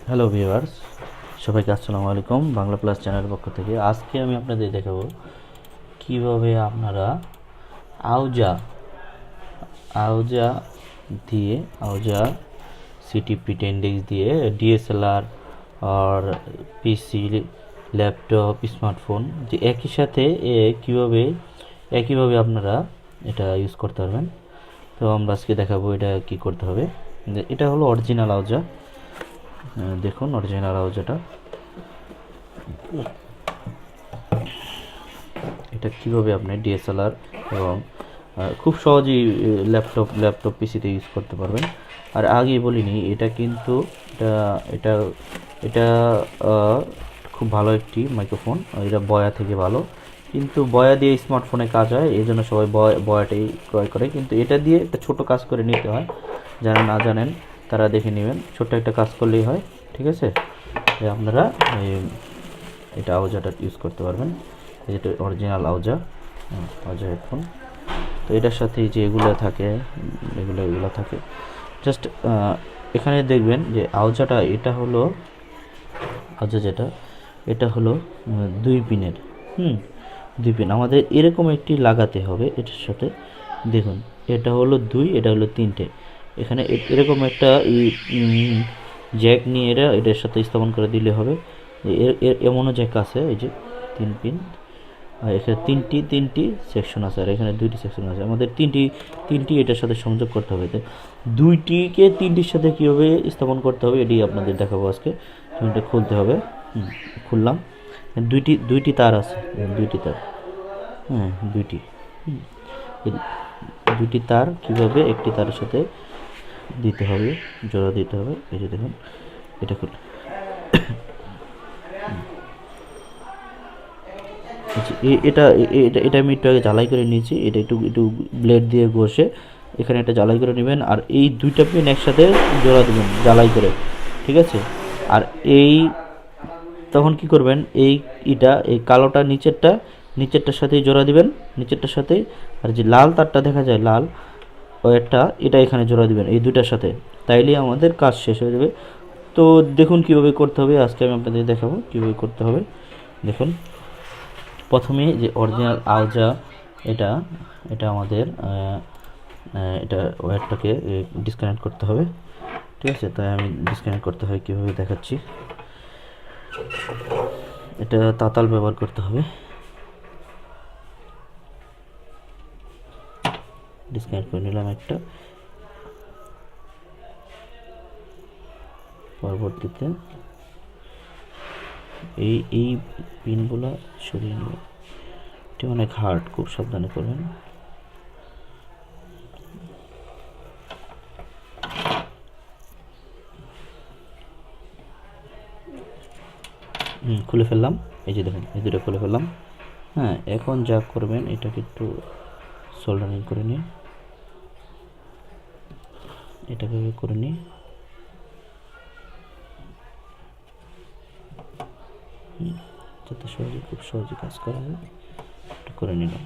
Hello viewers, সবাইকে আসসালামু আলাইকুম। বাংলা প্লাস চ্যানেলের পক্ষ থেকে আজকে আমি আপনাদের দেখাবো কিভাবে আপনারা আউজা আউজা দিয়ে আউজা সিটিপি টেন্ডেক্স দিয়ে ডিএসএলআর আর পিসি, ল্যাপটপ, স্মার্টফোন যে একই সাথে কীভাবে একইভাবে আপনারা এটা ইউজ করতে পারবেন। তো আমরা আজকে দেখাবো এটা কি করতে হবে। এটা হলো অরিজিনাল আউজা। দেখুন অরিজিনাল আউজাটা, এটা কীভাবে আপনি ডিএসএলআর এবং খুব সহজেই ল্যাপটপ পিসিতে ইউজ করতে পারবেন। আর আগেই বলিনি, এটা কিন্তু এটা এটা এটা খুব ভালো একটি মাইক্রোফোন। এটা বয়া থেকে ভালো, কিন্তু বয়া দিয়ে স্মার্টফোনে কাজ হয়, এই জন্য সবাই বয়াটাই ক্রয় করে। কিন্তু এটা দিয়ে একটা ছোট কাজ করে নিতে হয়, যারা না জানেন তারা দেখে নেবেন। ছোট্ট একটা কাজ করলেই হয়, ঠিক আছে। আপনারা এটা আউজাটা ইউজ করতে পারবেন। এটা অরিজিনাল আউজা হেডফোন। তো এটার সাথে যে এগুলো থাকে, এগুলো থাকে জাস্ট এখানে দেখবেন যে আউজাটা, এটা হলো আউজা যেটা, এটা হলো 2 পিনের। 2 পিন আমাদের এরকম একটি লাগাতে হবে এটার সাথে। দেখুন, এটা হলো 2, এটা হলো 3টে। এখানে এরকম একটা জ্যাক নিয়ে এটার সাথে স্থাপন করে দিলে হবে। এমনও জ্যাক আছে, এই যে 3 পিন। আর এখানে তিনটি সেকশন আছে, আর এখানে 2টি সেকশন আছে। আমাদের তিনটি এটার সাথে সংযোগ করতে হবে। তো 2টিকে 3টির সাথে কীভাবে স্থাপন করতে হবে এটি আপনাদের দেখাবো আজকে। এটা খুলতে হবে। খুললাম। দুইটি তার আছে, 2টি তার, 2টি। দুইটি তার কীভাবে একটি তারের সাথে দিতে হবে, জোড়া দিতে হবে। এই যে দেখুন, এটা খুলে এটা এটা এটা আমি একটু আগে জ্বালাই করে নিয়েছি। এটা একটু ব্লেড দিয়ে ঘষে এখানে একটা জ্বালাই করে নেবেন, আর এই 2টা পিন একসাথে জোড়া দেবেন জ্বালাই করে, ঠিক আছে। আর এই তখন কি করবেন, এই কালোটা নিচেরটার সাথেই জোড়া দিবেন, নিচেরটার সাথেই। আর যে লাল তারটা দেখা যায়, লাল ওয়ারটা, এটা এখানে জোড়া দিবেন এই 2টার সাথে। তাইলেই আমাদের কাজ শেষ হয়ে যাবে। তো দেখুন কিভাবে করতে হবে, আজকে আমি আপনাদের দেখাবো কিভাবে করতে হবে। দেখুন, প্রথমে যে অরিজিনাল আউজা, এটা এটা আমাদের এটা ওয়্যারটাকে ডিসকানেক্ট করতে হবে, ঠিক আছে। তাই আমি ডিসকানেক্ট করতে হয় কীভাবে দেখাচ্ছি। এটা তাতাল ব্যবহার করতে হবে। ডিসকানেক্ট করে নিলাম একটা। পরবর্তীতে এই পিনগুলো সরিয়ে নেব। এটা অনেক হার্ড, খুব সাবধানে করবেন। খুলে ফেললাম। এই যে দেখুন, এই দুটো খুলে ফেললাম। এখন যা করবেন, এটাকে একটু সোল্ডারিং করে নিন, এটাকে করে নিই। যাতে খুব সহজে কাজ করা যায়, এটা করে নিলাম।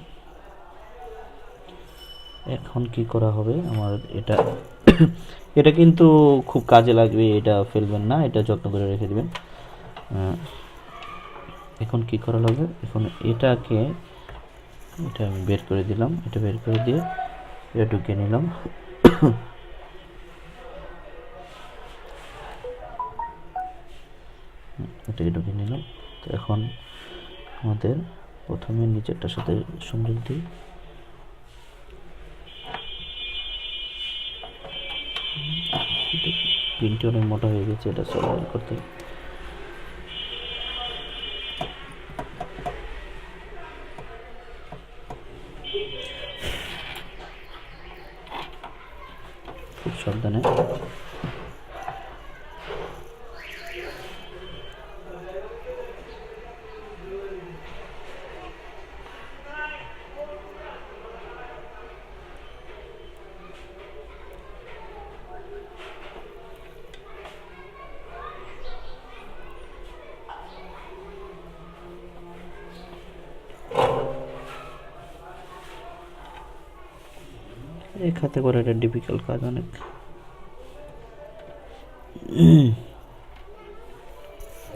এখন কি করা হবে আমার, এটা এটা কিন্তু খুব কাজে লাগবে, এটা ফেলবেন না, এটা যত্ন করে রেখে দিবেন। এখন কি করা লাগবে, এখন এটা আমি বের করে দিলাম। এটা বের করে দিয়ে এটা ঢুকিয়ে নিলাম। এটাকে ঢুকিয়ে নিলাম। তো এখন আমাদের প্রথমে নিচেরটার সাথে সংযোগ দিই। পিনটি অনেক মোটা হয়ে গেছে, এটা সলভ করতে খুব সাবধানে। এক হাতে করে এটা ডিফিকাল্ট কাজ অনেক।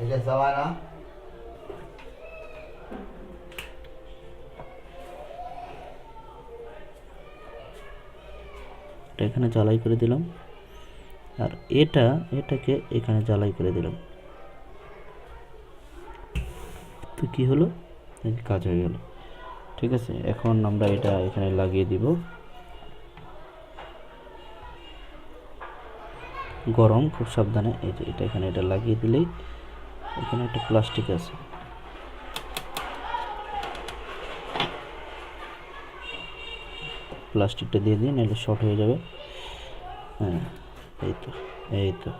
এটা চালায় না, এখানে জ্বালাই করে দিলাম, আর এটাকে এখানে জ্বালাই করে দিলাম, তো কি হলো, কাজ হয়ে গেল। ঠিক আছে, এখন আমরা এটা এখানে লাগিয়ে দিব। গরম, খুব সাবধানে। এই যে এটা এখানে এটা লাগিয়ে দিলেই, এখানে একটা প্লাস্টিক আছে, প্লাস্টিকটা দিয়ে দিন, নাহলে শর্ট হয়ে যাবে। হ্যাঁ, এই তো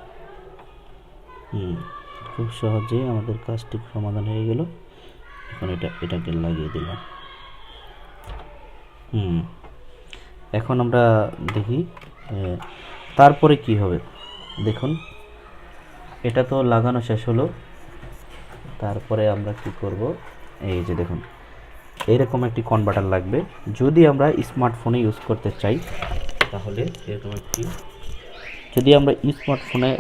খুব সহজেই আমাদের কাজটি সমাধান হয়ে গেল। এখন এটাকে লাগিয়ে দিলাম। এখন আমরা দেখি তারপরে কি হবে। দেখুন, এটা তো লাগানো শেষ হলো, তারপরে আমরা কি করব, এই যে দেখুন এইরকম একটি কনভার্টার লাগবে। যদি আমরা স্মার্টফোনে ইউজ করতে চাই, তাহলে এরকম একটি, যদি আমরা স্মার্টফোনে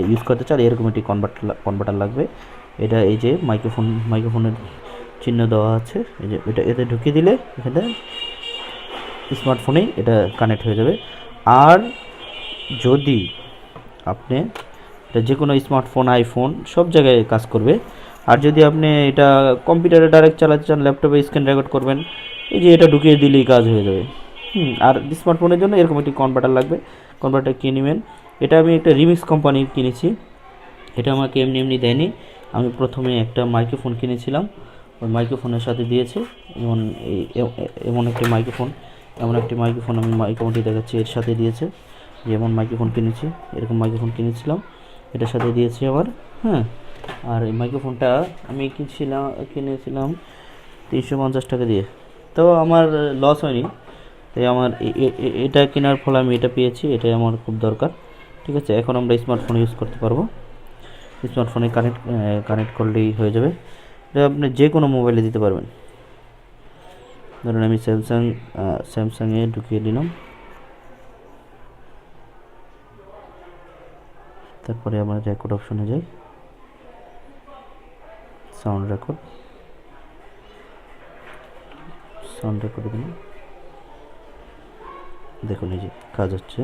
ইউজ করতে চাই, এরকম একটি কনভার্টার লাগবে। এটা এই যে মাইক্রোফোনের চিহ্ন দেওয়া আছে, এই যে এটা এতে ঢুকিয়ে দিলে এখানে স্মার্টফোনেই এটা কানেক্ট হয়ে যাবে। আর যদি আপনি এটা যে কোনো স্মার্টফোন, আইফোন, সব জায়গায় কাজ করবে। আর যদি আপনি এটা কম্পিউটারে ডাইরেক্ট চালাতে চান, ল্যাপটপে স্ক্রিন রেকর্ড করবেন, এই যে এটা ঢুকিয়ে দিলেই কাজ হয়ে যাবে। আর স্মার্টফোনের জন্য এরকম একটি কনভার্টার লাগবে, কনভার্টার কিনে নেবেন। এটা আমি একটা রিমিক্স কোম্পানির কিনেছি, এটা আমাকে এমনি দেয়নি। আমি প্রথমে একটা মাইক্রোফোন কিনেছিলাম, ওই মাইক্রোফোনের সাথে দিয়েছে এমন একটি মাইক্রোফোন, আমি মাইক্রোফোনটি দেখাচ্ছি, এর সাথে দিয়েছে। যেমন মাইক্রোফোন কিনেছি, এরকম মাইক্রোফোন কিনেছিলাম, এটার সাথে দিয়েছে আবার। হ্যাঁ, আর এই মাইক্রোফোনটা আমি কিনেছিলাম 350 টাকা দিয়ে, তো আমার লস হয়নি। তাই আমার এটা কেনার ফলে আমি এটা পেয়েছি, এটাই আমার খুব দরকার। ঠিক আছে, এখন আমরা স্মার্টফোন ইউজ করতে পারবো। স্মার্টফোনে কানেক্ট করলেই হয়ে যাবে। এটা আপনি যে কোনো মোবাইলে দিতে পারবেন। ধরুন আমি স্যামসাংয়ে ঢুকিয়ে দিলাম, তারপরে আমরা রেকর্ড অপশনে যাই, সাউন্ড রেকর্ড দিলাম। দেখুন এই যে কাজ হচ্ছে।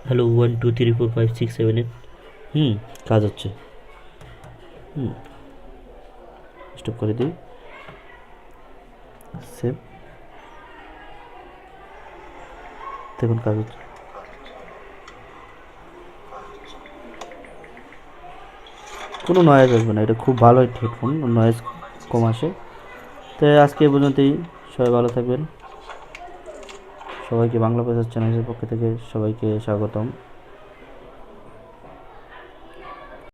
হ্যালো 1 2 3 4 5 6 7 8, কাজ হচ্ছে। স্টপ করে দিই, সেভ। দেখুন কাজ হচ্ছে। কোনো নয়েজ আসবে না, এটা খুব ভালো একটা হেডফোন, নয়েজ কম আসে। তো আজকে এ পর্যন্তই, সবাই ভালো থাকবেন। সবাইকে বাংলা ভাষার চ্যানেলের পক্ষ থেকে সবাইকে স্বাগতম।